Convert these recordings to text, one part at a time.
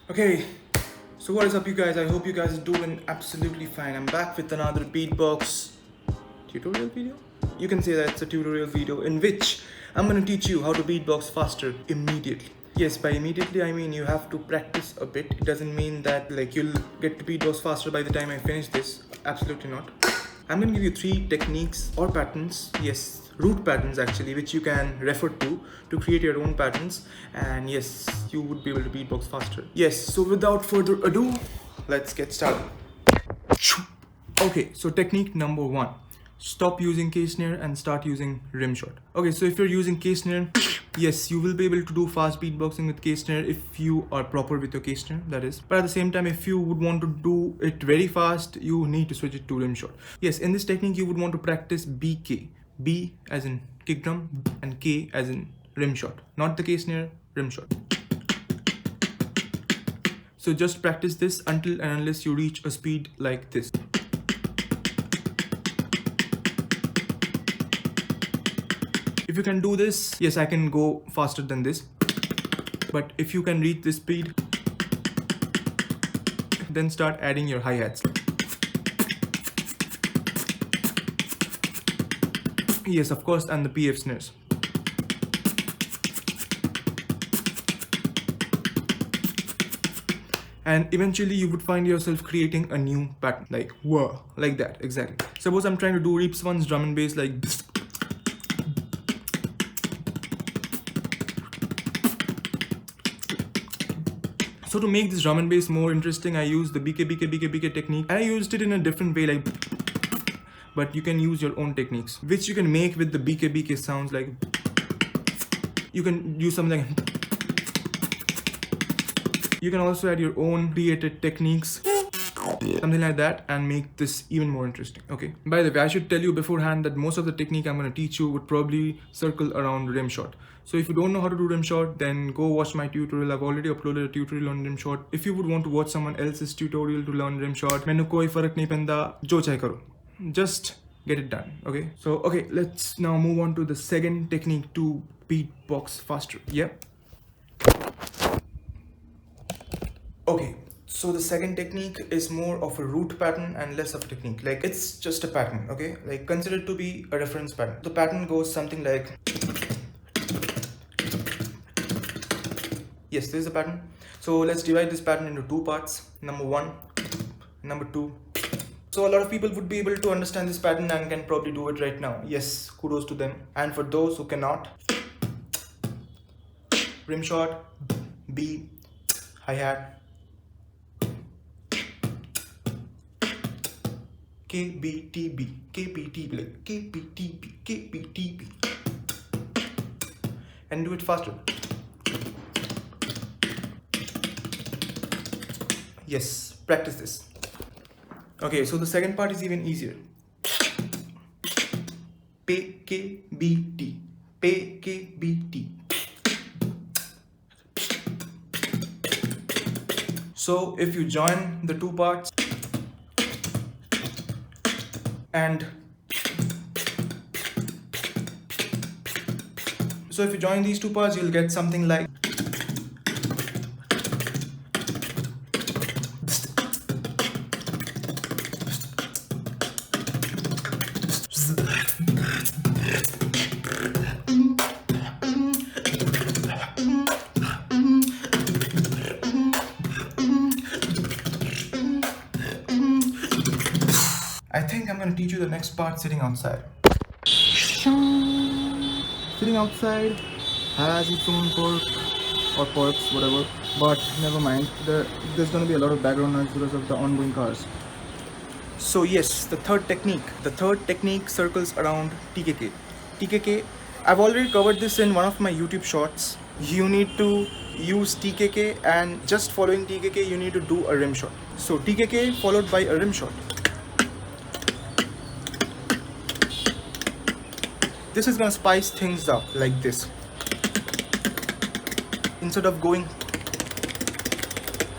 Okay, so what is up you guys? I hope you guys are doing absolutely fine. I'm back with another beatbox tutorial video. You can say that it's a tutorial video in which I'm gonna teach you how to beatbox faster immediately. Yes, by immediately I mean you have to practice a bit. It doesn't mean that like you'll get to beatbox faster by the time I finish this. Absolutely not. I'm gonna give you 3 techniques or patterns, yes, root patterns actually, which you can refer to create your own patterns, and yes, you would be able to beatbox faster. Yes, so without further ado, let's get started. Okay, so technique number 1. Stop using K snare and start using rim shot. Okay, so if you're using K snare, yes, you will be able to do fast beatboxing with K snare if you are proper with your K snare, that is. But at the same time, if you would want to do it very fast, you need to switch it to rim shot. Yes, in this technique, you would want to practice BK. B as in kick drum and K as in rim shot. Not the K snare, rim shot. So just practice this until and unless you reach a speed like this. If you can do this, yes, I can go faster than this. But if you can reach this speed, then start adding your hi-hats. Yes, of course, and the PF snares. And eventually you would find yourself creating a new pattern, like whoa, like that, exactly. Suppose I'm trying to do Reaps One's drum and bass like this. So to make this drum and bass more interesting, I use the BK technique. I used it in a different way, like, but you can use your own techniques, which you can make with the BK sounds. Like, you can use something like, you can also add your own created techniques, something like that, and make this even more interesting. Okay, by the way, I should tell you beforehand that most of the technique I'm going to teach you would probably circle around rim shot. So if you don't know how to do rim shot, then go watch my tutorial. I've already uploaded a tutorial on rim shot. If you would want to watch someone else's tutorial to learn rim shot, mainu koi farak nahi penda, jo chahe karo. Just get it done. Okay, so okay, let's now move on to the second technique to beatbox faster. Yeah. Okay, so the second technique is more of a root pattern and less of a technique. Like, it's just a pattern, okay? Like, consider it to be a reference pattern. The pattern goes something like, yes, this is the pattern. So let's divide this pattern into 2 parts. Number 1, number 2. So a lot of people would be able to understand this pattern and can probably do it right now. Yes, kudos to them. And for those who cannot, rim shot, B, hi-hat, KBTB, KBTB, like KBTB, KBTB, and do it faster. Yes, practice this. Okay, so the second part is even easier. PKBT, PKBT. So if you join the 2 parts, and so if you join these 2 parts, you'll get something like, I think I'm going to teach you the next part sitting outside. Sitting outside has its own perk or perks, whatever, but never mind. There's going to be a lot of background noise because of the ongoing cars. So yes, the third technique circles around TKK. TKK, I've already covered this in one of my YouTube shorts. You need to use TKK, and just following TKK, you need to do a rim shot. So TKK followed by a rim shot. This is gonna spice things up like this. Instead of going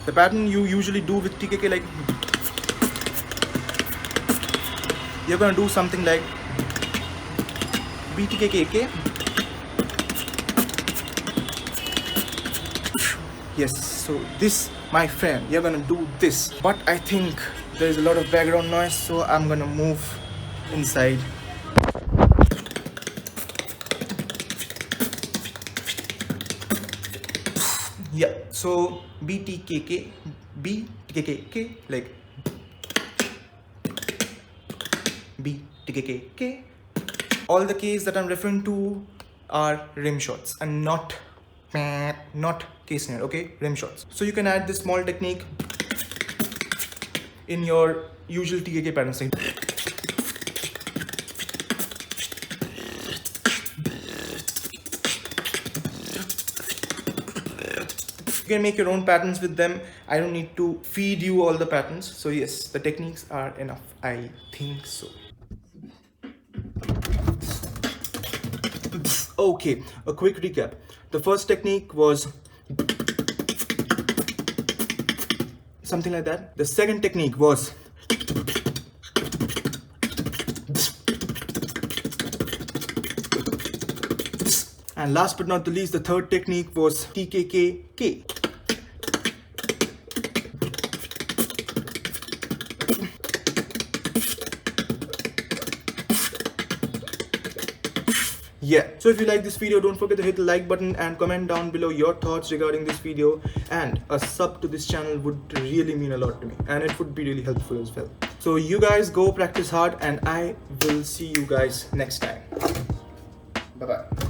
the pattern you usually do with TKK, like, you're gonna do something like BTKKK. Yes, so this, my friend, you're gonna do this. But I think there's a lot of background noise, so I'm gonna move inside. Yeah, so BTKK, BTKK, like BTKK. All the Ks that I'm referring to are rim shots and not K snare, okay? Rim shots. So you can add this small technique in your usual TKK patterns. You can make your own patterns with them. I don't need to feed you all the patterns. So yes, the techniques are enough. I think so. Okay, a quick recap. The first technique was something like that. The second technique was and last but not the least, the third technique was TKKK. Yeah, so if you like this video, don't forget to hit the like button and comment down below your thoughts regarding this video, and a sub to this channel would really mean a lot to me, and it would be really helpful as well. So you guys go practice hard, and I will see you guys next time. Bye bye.